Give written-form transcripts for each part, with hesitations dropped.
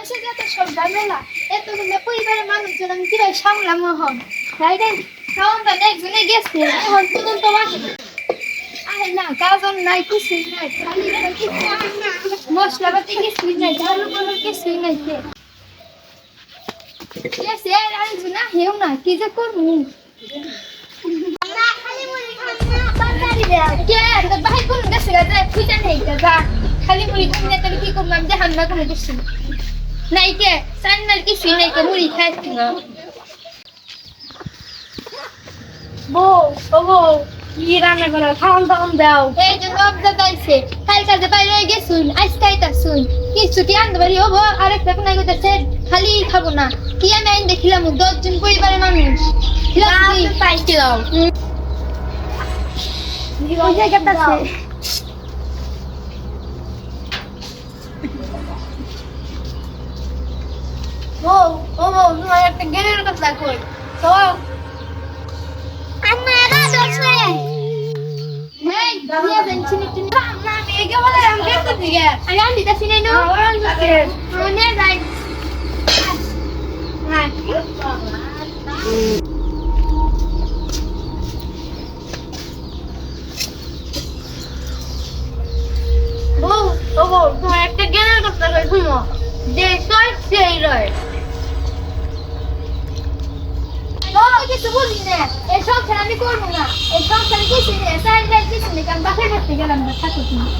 মানুষের যত সব ঝামেলা এত গুলো পরিবারের মানুষজন আমি কিভাবে সামলাম হন তাই তাই খাওয়ান দান একজনে গেছে এখন তুলুন তোমার আরে না কাজন নাই কিছুই নাই খালি মশলাপাতি কিছুই নাই ঝালু করার কিছুই নাই গেছে আর না হেউ না কি যে করবো খালি মুড়ি খাই তবে কি করবো আমি দেখান না কোনো কিছু নাই কে সান্নার কিছুই নাই কে মুড়ি খাইছি না বউ ও বউ কি রান্না করো খাওয়ান দাওয়ান দাও এই যে নবদা দাইছে কাল কাজে বাইরে গেছুন আজকে আইতাছুন কিছু কি আনতে পারি হবো আরেকটা কোন কইতাছে খালি খাবো না কি আমি আইন দেখিলাম 10 জন পরিবারের মানুষ পাইছি দাও ওই জায়গাটাছে ও ও তোমার একটা জ্ঞানের কথা কই তো আমারা দর্শনে হেই গাবিয়া বেঞ্চিনি তুমি না মেগে বলে আমি দেখতে দিগে আমি আনি দিছি নাই নো মনে যাই হ্যাঁ ও তোমার একটা জ্ঞানের কথা কই শুনো যে কই সেই রয় কিছু বলি না এই সংসার আমি করবো না এই সংসারে কিছু নেই সাইড কিছু নেই কারণ বাসায় থাকতে গেলাম না থাকো তুমি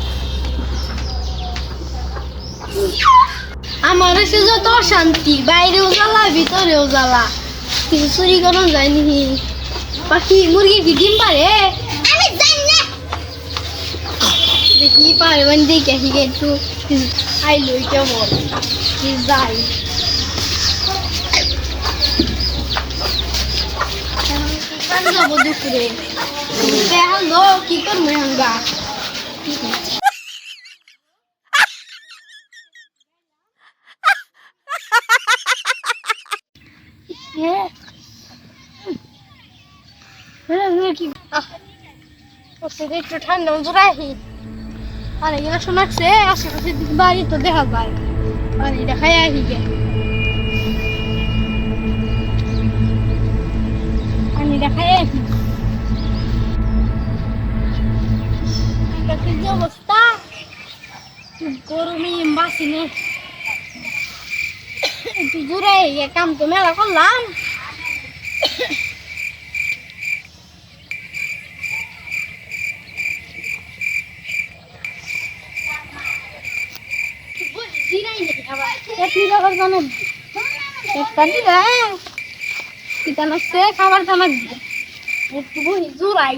আমার এসে যত অশান্তি বাইরেও জ্বালা ভিতরেও জ্বালা কিছু চুরি করানো যায়নি পাখি মুরগি কি ডিম পারে আমি জানি না দেখি পারে মানে দেখে কি একটু আইলো কেমন যাই যাবো দুপুরে হলো কি করবো হাঙ্গা একটু ঠান্ডা জোড়াই আর এগুলো শোনাচ্ছে আশেপাশে বাড়ি তো দেখা যায় আর এটা খাই আহি গে পানি দেখাই আহি কি অবস্থা গরমে বাসি নেই একটু জোরে কাম তো মেলা করলাম খাবার দাবার একটু বহি জোড়াই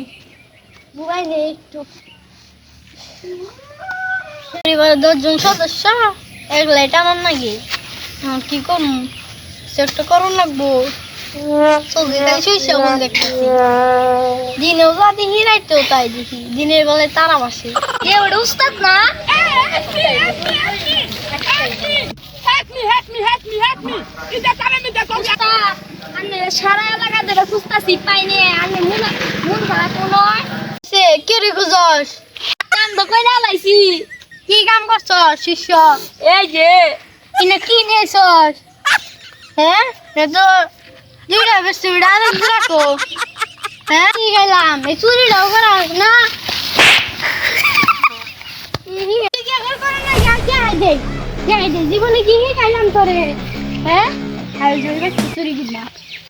জোড়াই নেই একটু পরিবারের 10 জন সদস্য একলাই টানার নাকি কি করুন একটা করুন লাগবো দিনেও যা দেখি রাইতেও তাই দেখি দিনের বেলায় তারা বাসে ওটা উস্তাদ না সারা এলাকা ধরে খুঁজতাছি পাইনি আমি মন খারাপ নয় সে কে রে খুঁজস কাম তো কই না লাইছি কি কাম করছস শিষ্য এই যে ইনা কি নিয়েছস হ্যাঁ এ তো দুইটা বেশি ডালে রাখো হ্যাঁ কি গেলাম এই চুরিটাও করা না জীবনে কি খাইলাম তোরে হ্যাঁ আর চুরি কিনা